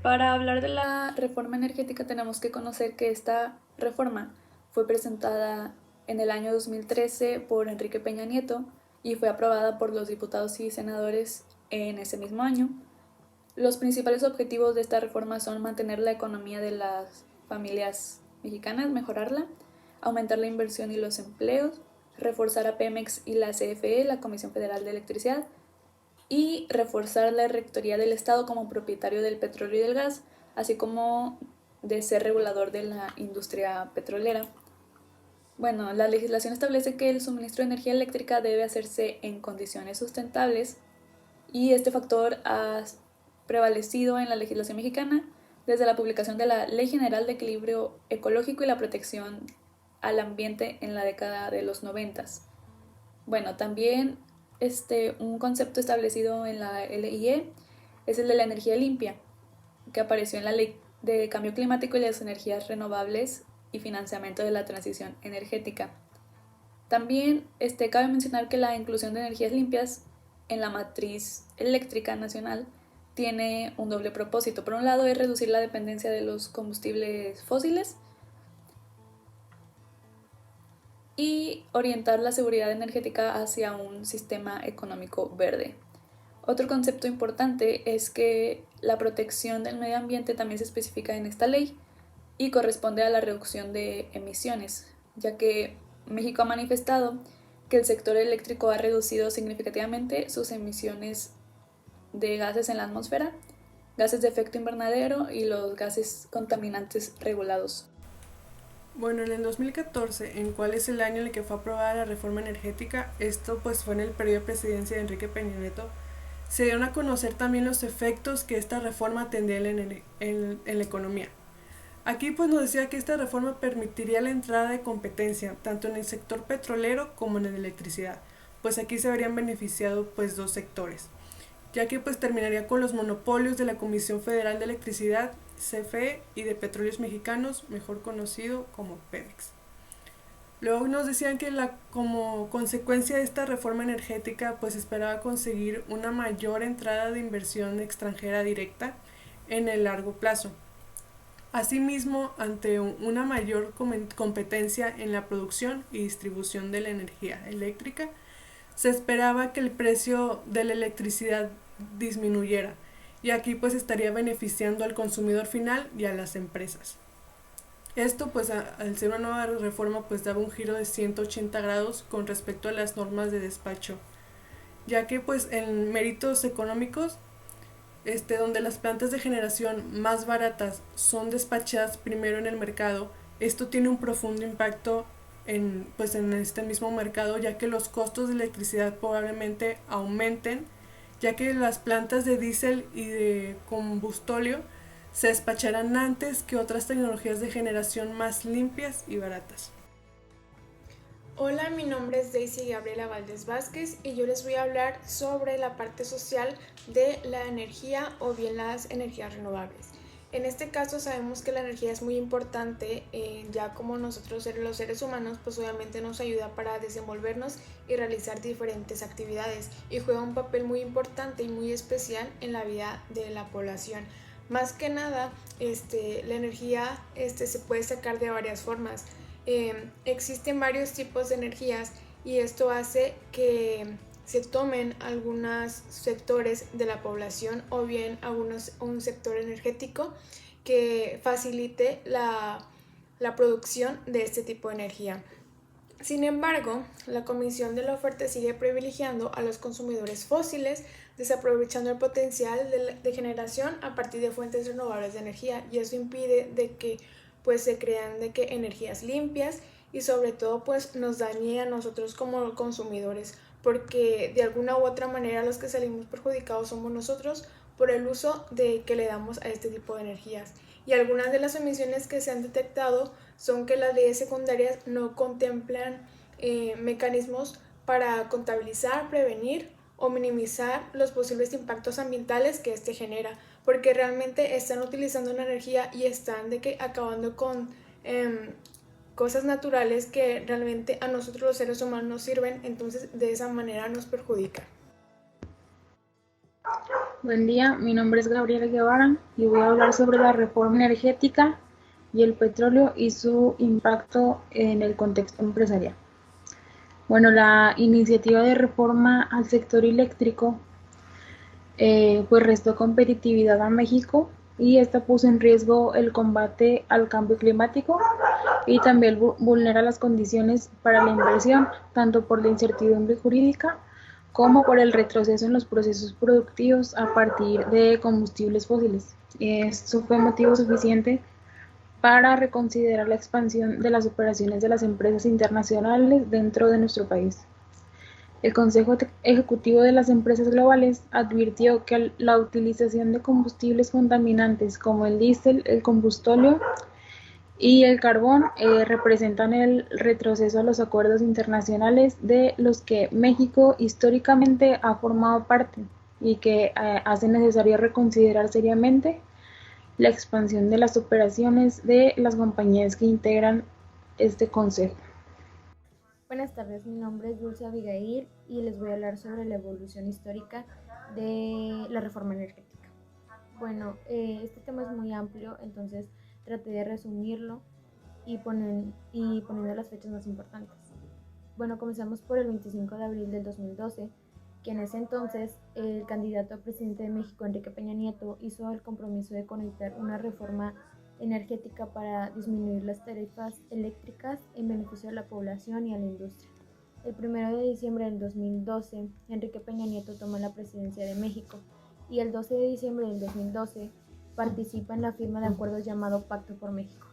Para hablar de la reforma energética tenemos que conocer que esta reforma fue presentada en el año 2013 por Enrique Peña Nieto y fue aprobada por los diputados y senadores en ese mismo año. Los principales objetivos de esta reforma son mantener la economía de las familias mexicanas, mejorarla, aumentar la inversión y los empleos, reforzar a Pemex y la CFE, la Comisión Federal de Electricidad, y reforzar la rectoría del Estado como propietario del petróleo y del gas, así como de ser regulador de la industria petrolera. Bueno, la legislación establece que el suministro de energía eléctrica debe hacerse en condiciones sustentables y este factor ha prevalecido en la legislación mexicana desde la publicación de la Ley General de Equilibrio Ecológico y la Protección al Ambiente en la década de los 90. Bueno, también un concepto establecido en la LIE es el de la energía limpia, que apareció en la Ley de Cambio Climático y las Energías Renovables y Financiamiento de la Transición Energética. También cabe mencionar que la inclusión de energías limpias en la matriz eléctrica nacional tiene un doble propósito. Por un lado es reducir la dependencia de los combustibles fósiles y orientar la seguridad energética hacia un sistema económico verde. Otro concepto importante es que la protección del medio ambiente también se especifica en esta ley y corresponde a la reducción de emisiones, ya que México ha manifestado que el sector eléctrico ha reducido significativamente sus emisiones de gases en la atmósfera, gases de efecto invernadero y los gases contaminantes regulados. Bueno, en el 2014, en cual es el año en el que fue aprobada la reforma energética, esto pues fue en el periodo de presidencia de Enrique Peña Nieto, se dieron a conocer también los efectos que esta reforma tendría en la economía. Aquí pues nos decía que esta reforma permitiría la entrada de competencia, tanto en el sector petrolero como en el de electricidad, pues aquí se verían beneficiados pues dos sectores, ya que pues terminaría con los monopolios de la Comisión Federal de Electricidad, CFE, y de Petróleos Mexicanos, mejor conocido como Pemex. Luego nos decían que como consecuencia de esta reforma energética pues esperaba conseguir una mayor entrada de inversión extranjera directa en el largo plazo. Asimismo, ante una mayor competencia en la producción y distribución de la energía eléctrica, se esperaba que el precio de la electricidad disminuyera, y aquí pues estaría beneficiando al consumidor final y a las empresas. Esto pues al ser una nueva reforma pues daba un giro de 180 grados con respecto a las normas de despacho, ya que pues en méritos económicos donde las plantas de generación más baratas son despachadas primero en el mercado, esto tiene un profundo impacto en este mismo mercado, ya que los costos de electricidad probablemente aumenten, ya que las plantas de diésel y de combustóleo se despacharán antes que otras tecnologías de generación más limpias y baratas. Hola, mi nombre es Daisy Gabriela Valdés Vázquez y yo les voy a hablar sobre la parte social de la energía o bien las energías renovables. En este caso sabemos que la energía es muy importante, ya como nosotros los seres humanos pues obviamente nos ayuda para desenvolvernos y realizar diferentes actividades y juega un papel muy importante y muy especial en la vida de la población. Más que nada, la energía se puede sacar de varias formas. Existen varios tipos de energías y esto hace que se tomen algunos sectores de la población o bien un sector energético que facilite la producción de este tipo de energía. Sin embargo, la Comisión de la Oferta sigue privilegiando a los consumidores fósiles, desaprovechando el potencial de generación a partir de fuentes renovables de energía, y eso impide de que pues se crean energías limpias y sobre todo pues nos dañe a nosotros como consumidores, porque de alguna u otra manera los que salimos perjudicados somos nosotros por el uso que le damos a este tipo de energías. Y algunas de las emisiones que se han detectado son que las leyes secundarias no contemplan mecanismos para contabilizar, prevenir o minimizar los posibles impactos ambientales que este genera, porque realmente están utilizando una energía y están acabando con cosas naturales que realmente a nosotros los seres humanos nos sirven, entonces de esa manera nos perjudican. Buen día, mi nombre es Gabriela Guevara y voy a hablar sobre la reforma energética y el petróleo y su impacto en el contexto empresarial. Bueno, la iniciativa de reforma al sector eléctrico pues restó competitividad a México y esta puso en riesgo el combate al cambio climático y también vulnera las condiciones para la inversión, tanto por la incertidumbre jurídica como por el retroceso en los procesos productivos a partir de combustibles fósiles. Esto fue motivo suficiente para reconsiderar la expansión de las operaciones de las empresas internacionales dentro de nuestro país. El Consejo Ejecutivo de las Empresas Globales advirtió que la utilización de combustibles contaminantes como el diésel, el combustóleo y el carbón representan el retroceso a los acuerdos internacionales de los que México históricamente ha formado parte y que hace necesario reconsiderar seriamente la expansión de las operaciones de las compañías que integran este consejo. Buenas tardes, mi nombre es Dulce Abigail y les voy a hablar sobre la evolución histórica de la reforma energética. Bueno, este tema es muy amplio, entonces traté de resumirlo y poniendo las fechas más importantes. Bueno, comenzamos por el 25 de abril del 2012, que en ese entonces el candidato a presidente de México, Enrique Peña Nieto, hizo el compromiso de conectar una reforma energética para disminuir las tarifas eléctricas en beneficio de la población y a la industria. El 1 de diciembre del 2012, Enrique Peña Nieto toma la presidencia de México y el 12 de diciembre del 2012 participa en la firma de acuerdos llamado Pacto por México.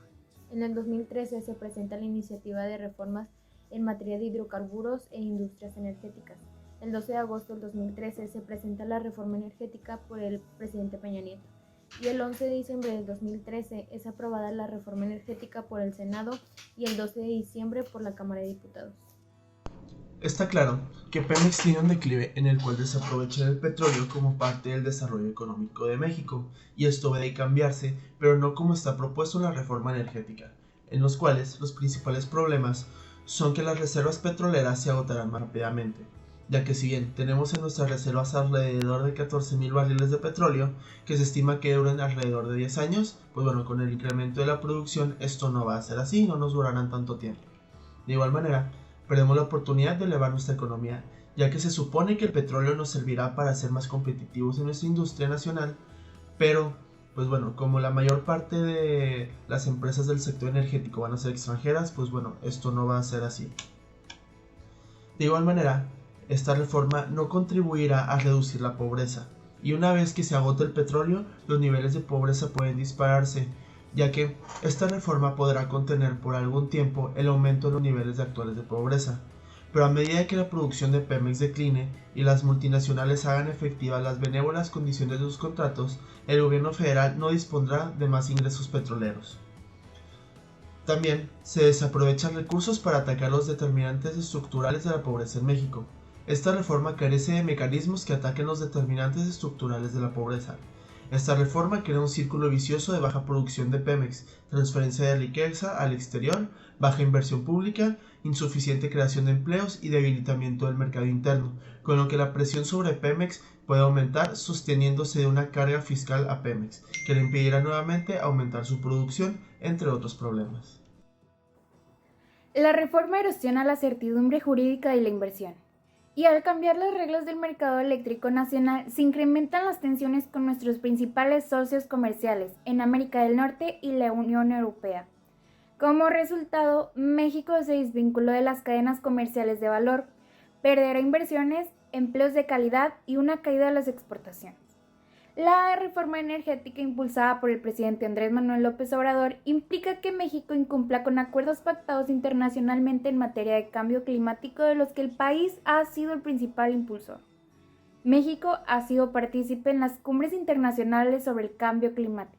En el 2013 se presenta la iniciativa de reformas en materia de hidrocarburos e industrias energéticas. El 12 de agosto del 2013 se presenta la reforma energética por el presidente Peña Nieto. Y el 11 de diciembre del 2013 es aprobada la reforma energética por el Senado y el 12 de diciembre por la Cámara de Diputados. Está claro que Pemex tiene un declive en el cual desaprovecha el petróleo como parte del desarrollo económico de México, y esto debe cambiarse, pero no como está propuesto en la reforma energética, en los cuales los principales problemas son que las reservas petroleras se agotarán más rápidamente, ya que si bien tenemos en nuestras reservas alrededor de 14,000 barriles de petróleo, que se estima que duren alrededor de 10 años, pues bueno, con el incremento de la producción esto no va a ser así, no nos durarán tanto tiempo. De igual manera, perdemos la oportunidad de elevar nuestra economía, ya que se supone que el petróleo nos servirá para ser más competitivos en nuestra industria nacional, pero pues bueno, como la mayor parte de las empresas del sector energético van a ser extranjeras, pues bueno, esto no va a ser así. De igual manera, esta reforma no contribuirá a reducir la pobreza, y una vez que se agote el petróleo, los niveles de pobreza pueden dispararse, ya que esta reforma podrá contener por algún tiempo el aumento de los niveles actuales de pobreza, pero a medida que la producción de Pemex decline y las multinacionales hagan efectivas las benévolas condiciones de sus contratos, el gobierno federal no dispondrá de más ingresos petroleros. También se desaprovechan recursos para atacar los determinantes estructurales de la pobreza en México. Esta reforma carece de mecanismos que ataquen los determinantes estructurales de la pobreza. Esta reforma crea un círculo vicioso de baja producción de Pemex, transferencia de riqueza al exterior, baja inversión pública, insuficiente creación de empleos y debilitamiento del mercado interno, con lo que la presión sobre Pemex puede aumentar sosteniéndose de una carga fiscal a Pemex, que le impedirá nuevamente aumentar su producción, entre otros problemas. La reforma erosiona la certidumbre jurídica y la inversión. Y al cambiar las reglas del mercado eléctrico nacional, se incrementan las tensiones con nuestros principales socios comerciales en América del Norte y la Unión Europea. Como resultado, México se desvinculó de las cadenas comerciales de valor, perderá inversiones, empleos de calidad y una caída de las exportaciones. La reforma energética impulsada por el presidente Andrés Manuel López Obrador implica que México incumpla con acuerdos pactados internacionalmente en materia de cambio climático de los que el país ha sido el principal impulsor. México ha sido partícipe en las cumbres internacionales sobre el cambio climático.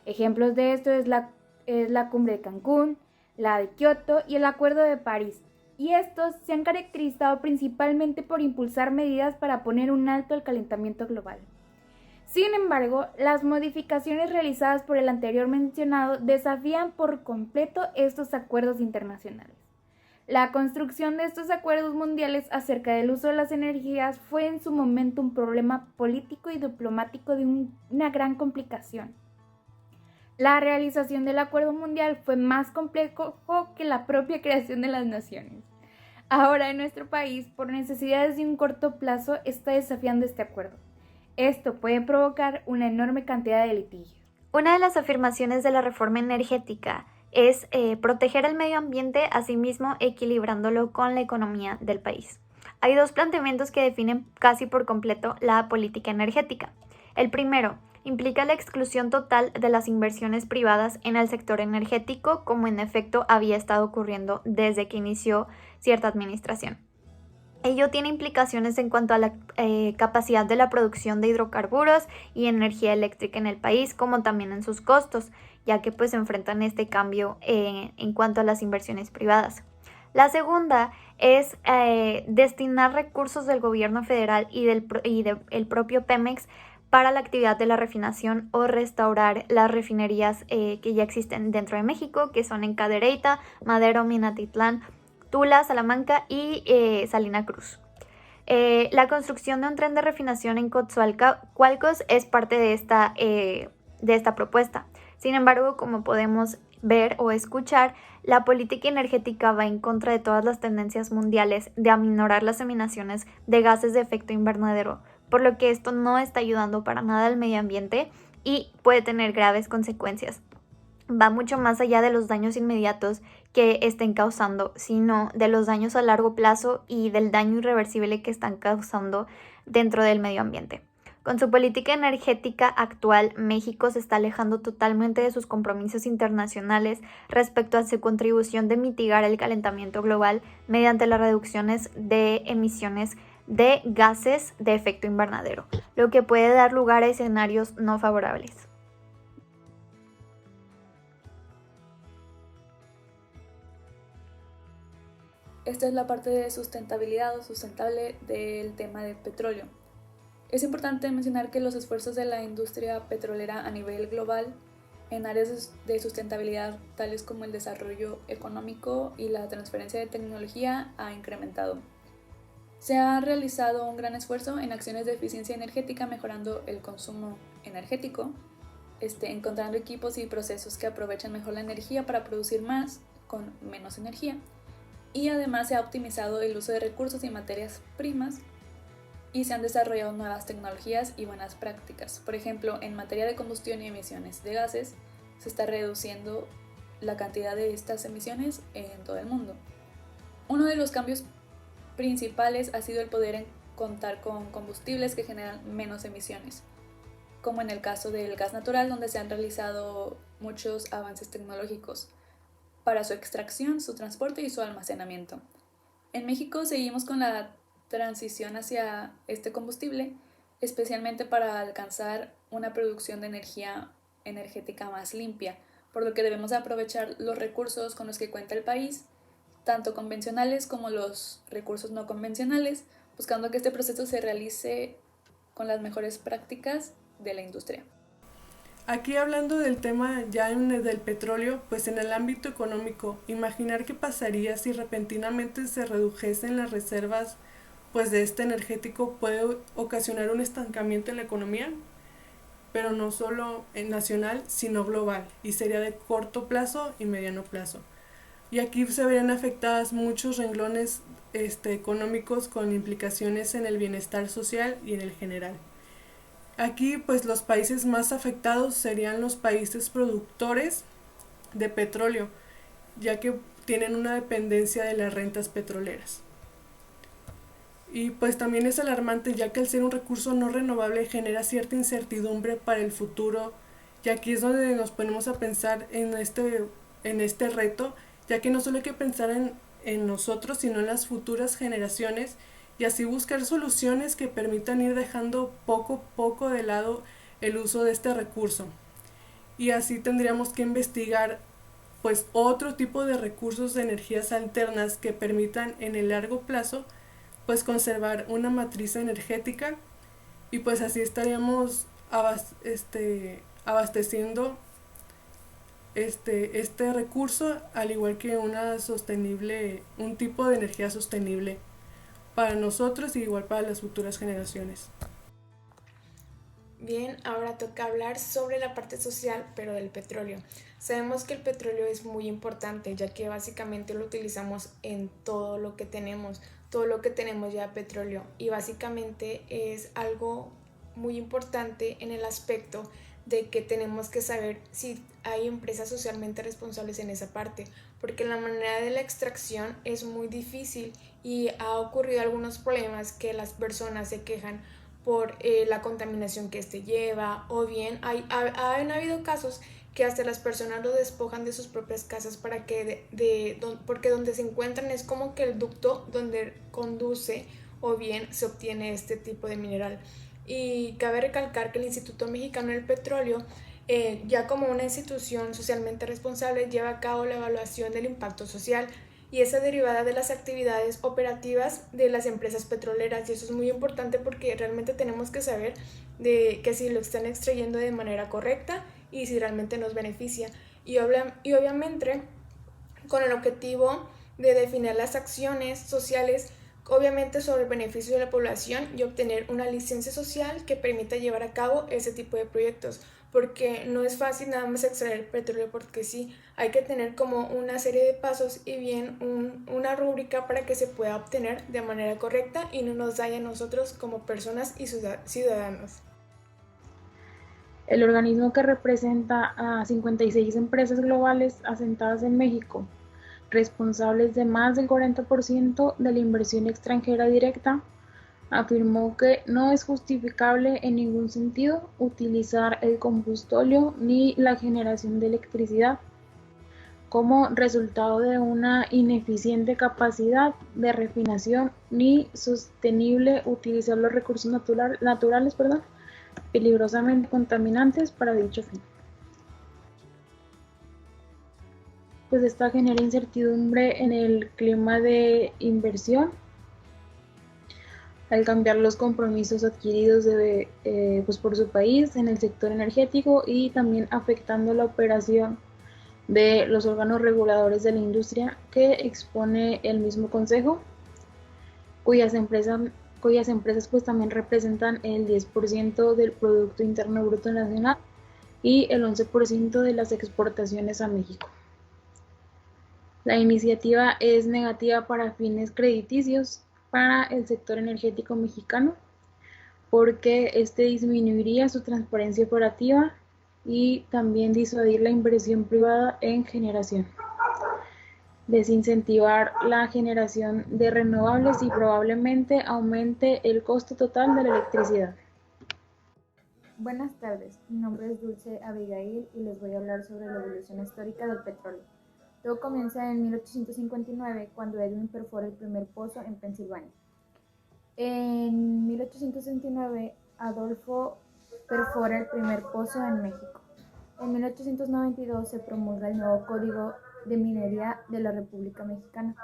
Ejemplos de esto es la cumbre de Cancún, la de Kioto y el Acuerdo de París, y estos se han caracterizado principalmente por impulsar medidas para poner un alto al calentamiento global. Sin embargo, las modificaciones realizadas por el anterior mencionado desafían por completo estos acuerdos internacionales. La construcción de estos acuerdos mundiales acerca del uso de las energías fue en su momento un problema político y diplomático de una gran complicación. La realización del acuerdo mundial fue más complejo que la propia creación de las naciones. Ahora en nuestro país, por necesidades de un corto plazo, está desafiando este acuerdo. Esto puede provocar una enorme cantidad de litigios. Una de las afirmaciones de la reforma energética es proteger el medio ambiente, asimismo equilibrándolo con la economía del país. Hay dos planteamientos que definen casi por completo la política energética. El primero implica la exclusión total de las inversiones privadas en el sector energético, como en efecto había estado ocurriendo desde que inició cierta administración. Ello tiene implicaciones en cuanto a la capacidad de la producción de hidrocarburos y energía eléctrica en el país, como también en sus costos, ya que pues enfrentan este cambio en cuanto a las inversiones privadas. La segunda es destinar recursos del gobierno federal y del propio Pemex para la actividad de la refinación o restaurar las refinerías que ya existen dentro de México, que son en Cadereyta, Madero, Minatitlán, Tula, Salamanca y Salina Cruz. La construcción de un tren de refinación en Coatzacoalcos es parte de esta propuesta. Sin embargo, como podemos ver o escuchar, la política energética va en contra de todas las tendencias mundiales de aminorar las emanaciones de gases de efecto invernadero, por lo que esto no está ayudando para nada al medio ambiente y puede tener graves consecuencias. Va mucho más allá de los daños inmediatos que estén causando, sino de los daños a largo plazo y del daño irreversible que están causando dentro del medio ambiente. Con su política energética actual, México se está alejando totalmente de sus compromisos internacionales respecto a su contribución de mitigar el calentamiento global mediante las reducciones de emisiones de gases de efecto invernadero, lo que puede dar lugar a escenarios no favorables. Esta es la parte de sustentabilidad o sustentable del tema del petróleo. Es importante mencionar que los esfuerzos de la industria petrolera a nivel global en áreas de sustentabilidad tales como el desarrollo económico y la transferencia de tecnología ha incrementado. Se ha realizado un gran esfuerzo en acciones de eficiencia energética mejorando el consumo energético, encontrando equipos y procesos que aprovechan mejor la energía para producir más con menos energía. Y además se ha optimizado el uso de recursos y materias primas y se han desarrollado nuevas tecnologías y buenas prácticas. Por ejemplo, en materia de combustión y emisiones de gases, se está reduciendo la cantidad de estas emisiones en todo el mundo. Uno de los cambios principales ha sido el poder contar con combustibles que generan menos emisiones, como en el caso del gas natural, donde se han realizado muchos avances tecnológicos para su extracción, su transporte y su almacenamiento. En México seguimos con la transición hacia este combustible, especialmente para alcanzar una producción de energía energética más limpia, por lo que debemos aprovechar los recursos con los que cuenta el país, tanto convencionales como los recursos no convencionales, buscando que este proceso se realice con las mejores prácticas de la industria. Aquí hablando del tema ya del petróleo, pues en el ámbito económico, imaginar qué pasaría si repentinamente se redujesen las reservas pues de este energético puede ocasionar un estancamiento en la economía, pero no solo nacional, sino global, y sería de corto plazo y mediano plazo. Y aquí se verían afectadas muchos renglones económicos con implicaciones en el bienestar social y en el general. Aquí pues los países más afectados serían los países productores de petróleo, ya que tienen una dependencia de las rentas petroleras. Y pues también es alarmante, ya que al ser un recurso no renovable genera cierta incertidumbre para el futuro, y aquí es donde nos ponemos a pensar en este reto, ya que no solo hay que pensar en nosotros, sino en las futuras generaciones, y así buscar soluciones que permitan ir dejando poco a poco de lado el uso de este recurso. Y así tendríamos que investigar pues otro tipo de recursos de energías alternas que permitan en el largo plazo pues conservar una matriz energética, y pues así estaríamos abasteciendo este recurso, al igual que un tipo de energía sostenible para nosotros y igual para las futuras generaciones. Bien, ahora toca hablar sobre la parte social, pero del petróleo. Sabemos que el petróleo es muy importante, ya que básicamente lo utilizamos en todo lo que tenemos ya petróleo, y básicamente es algo muy importante en el aspecto de que tenemos que saber si hay empresas socialmente responsables en esa parte, porque la manera de la extracción es muy difícil y ha ocurrido algunos problemas que las personas se quejan por la contaminación que este lleva, o bien han habido casos que hasta las personas lo despojan de sus propias casas para que porque donde se encuentran es como que el ducto donde conduce o bien se obtiene este tipo de mineral. Y cabe recalcar que el Instituto Mexicano del Petróleo, ya como una institución socialmente responsable, lleva a cabo la evaluación del impacto social, y esa derivada de las actividades operativas de las empresas petroleras, y eso es muy importante porque realmente tenemos que saber de que si lo están extrayendo de manera correcta y si realmente nos beneficia, y obviamente con el objetivo de definir las acciones sociales, obviamente sobre el beneficio de la población, y obtener una licencia social que permita llevar a cabo ese tipo de proyectos, porque no es fácil nada más extraer petróleo porque sí, hay que tener como una serie de pasos y bien una rúbrica para que se pueda obtener de manera correcta y no nos dañe a nosotros como personas y ciudadanos. El organismo, que representa a 56 empresas globales asentadas en México, responsables de más del 40% de la inversión extranjera directa, afirmó que no es justificable en ningún sentido utilizar el combustóleo ni la generación de electricidad como resultado de una ineficiente capacidad de refinación, ni sostenible utilizar los recursos naturales peligrosamente contaminantes para dicho fin. Pues esta genera incertidumbre en el clima de inversión al cambiar los compromisos adquiridos por su país en el sector energético, y también afectando la operación de los órganos reguladores de la industria que expone el mismo Consejo, cuyas empresas pues también representan el 10% del Producto Interno Bruto Nacional y el 11% de las exportaciones a México. La iniciativa es negativa para fines crediticios para el sector energético mexicano, porque este disminuiría su transparencia operativa y también disuadir la inversión privada en generación, desincentivar la generación de renovables y probablemente aumente el costo total de la electricidad. Buenas tardes, mi nombre es Dulce Abigail y les voy a hablar sobre la evolución histórica del petróleo. Todo comienza en 1859, cuando Edwin perfora el primer pozo en Pensilvania. En 1869, Adolfo perfora el primer pozo en México. En 1892 se promulga el nuevo Código de Minería de la República Mexicana.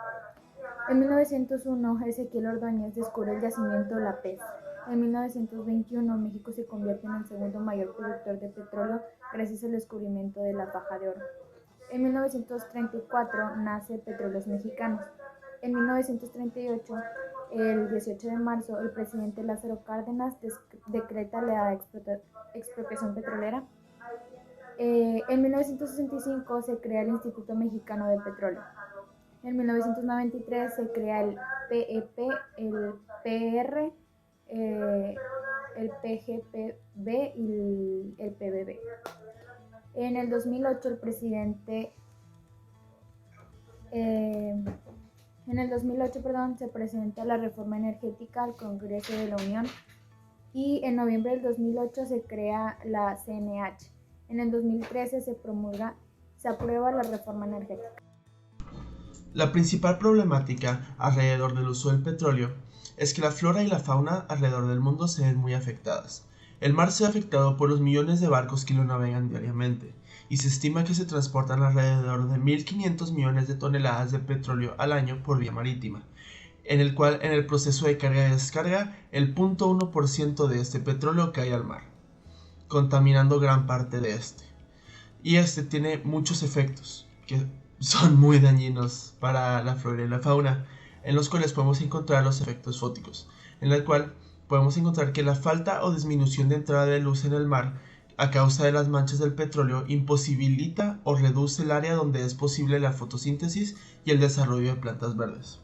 En 1901, Ezequiel Ordóñez descubre el yacimiento La Pez. En 1921, México se convierte en el segundo mayor productor de petróleo gracias al descubrimiento de la faja de oro. En 1934 nace Petróleos Mexicanos. En 1938, el 18 de marzo, el presidente Lázaro Cárdenas decreta la expropiación petrolera. En 1965 se crea el Instituto Mexicano de Petróleo. En 1993 se crea el PEP, el PR, el PGPB y el PBB. En el 2008 se presenta la reforma energética al Congreso de la Unión, y en noviembre del 2008 se crea la CNH. En el 2013 se aprueba la reforma energética. La principal problemática alrededor del uso del petróleo es que la flora y la fauna alrededor del mundo se ven muy afectadas. El mar se ve afectado por los millones de barcos que lo navegan diariamente, y se estima que se transportan alrededor de 1.500 millones de toneladas de petróleo al año por vía marítima, en el cual en el proceso de carga y descarga el 0.1% de este petróleo cae al mar, contaminando gran parte de este. y este tiene muchos efectos que son muy dañinos para la flora y la fauna, en los cuales podemos encontrar los efectos fóticos, en el cual podemos encontrar que la falta o disminución de entrada de luz en el mar a causa de las manchas del petróleo imposibilita o reduce el área donde es posible la fotosíntesis y el desarrollo de plantas verdes.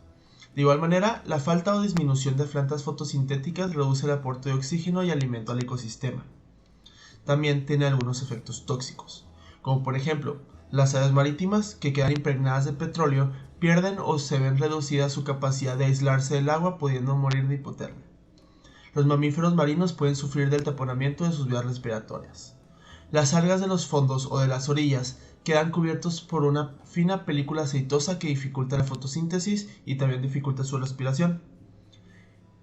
De igual manera, la falta o disminución de plantas fotosintéticas reduce el aporte de oxígeno y alimento al ecosistema. También tiene algunos efectos tóxicos, como por ejemplo, las aves marítimas que quedan impregnadas de petróleo pierden o se ven reducidas su capacidad de aislarse del agua, pudiendo morir de hipotermia. Los mamíferos marinos pueden sufrir del taponamiento de sus vías respiratorias. Las algas de los fondos o de las orillas quedan cubiertos por una fina película aceitosa que dificulta la fotosíntesis y también dificulta su respiración.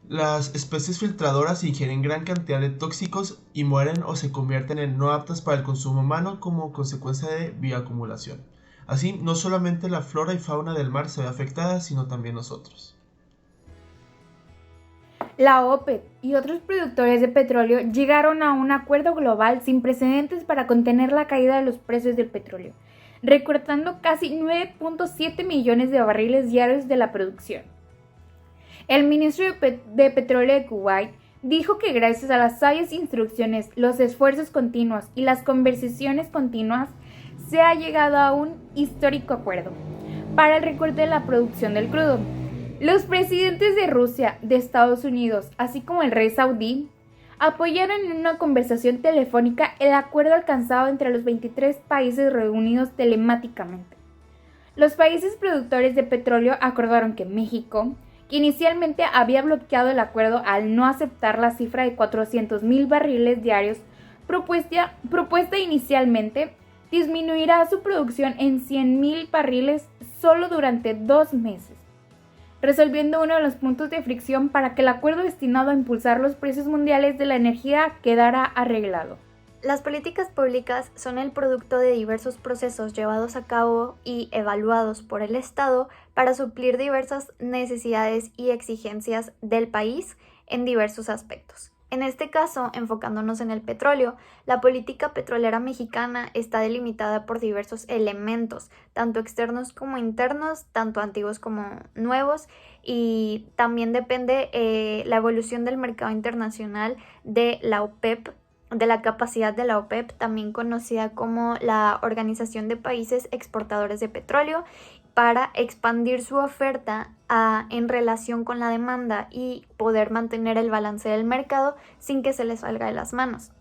Las especies filtradoras ingieren gran cantidad de tóxicos y mueren o se convierten en no aptas para el consumo humano como consecuencia de bioacumulación. Así, no solamente la flora y fauna del mar se ve afectada, sino también nosotros. La OPEP y otros productores de petróleo llegaron a un acuerdo global sin precedentes para contener la caída de los precios del petróleo, recortando casi 9.7 millones de barriles diarios de la producción. El ministro de Petróleo de Kuwait dijo que gracias a las sabias instrucciones, los esfuerzos continuos y las conversaciones continuas, se ha llegado a un histórico acuerdo para el recorte de la producción del crudo. Los presidentes de Rusia, de Estados Unidos, así como el rey saudí, apoyaron en una conversación telefónica el acuerdo alcanzado entre los 23 países reunidos telemáticamente. Los países productores de petróleo acordaron que México, que inicialmente había bloqueado el acuerdo al no aceptar la cifra de 400,000 barriles diarios propuesta inicialmente, disminuirá su producción en 100,000 barriles solo durante 2 meses, resolviendo uno de los puntos de fricción para que el acuerdo destinado a impulsar los precios mundiales de la energía quedara arreglado. Las políticas públicas son el producto de diversos procesos llevados a cabo y evaluados por el Estado para suplir diversas necesidades y exigencias del país en diversos aspectos. En este caso, enfocándonos en el petróleo, la política petrolera mexicana está delimitada por diversos elementos, tanto externos como internos, tanto antiguos como nuevos, y también depende la evolución del mercado internacional de la OPEP, de la capacidad de la OPEP, también conocida como la Organización de Países Exportadores de Petróleo, para expandir su oferta en relación con la demanda y poder mantener el balance del mercado sin que se les salga de las manos.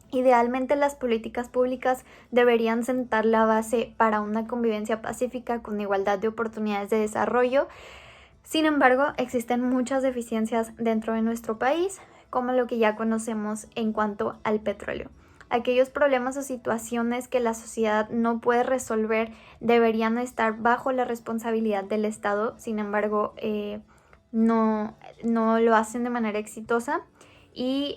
Idealmente, las políticas públicas deberían sentar la base para una convivencia pacífica con igualdad de oportunidades de desarrollo. Sin embargo, existen muchas deficiencias dentro de nuestro país, como lo que ya conocemos en cuanto al petróleo. Aquellos problemas o situaciones que la sociedad no puede resolver deberían estar bajo la responsabilidad del Estado, sin embargo, no lo hacen de manera exitosa, y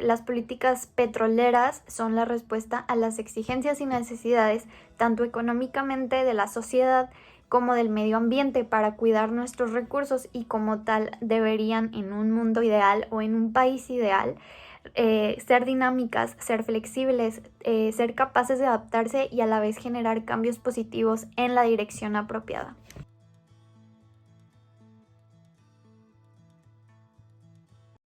las políticas petroleras son la respuesta a las exigencias y necesidades tanto económicamente de la sociedad como del medio ambiente para cuidar nuestros recursos, y como tal deberían, en un mundo ideal o en un país ideal, ser dinámicas, ser flexibles, ser capaces de adaptarse y a la vez generar cambios positivos en la dirección apropiada.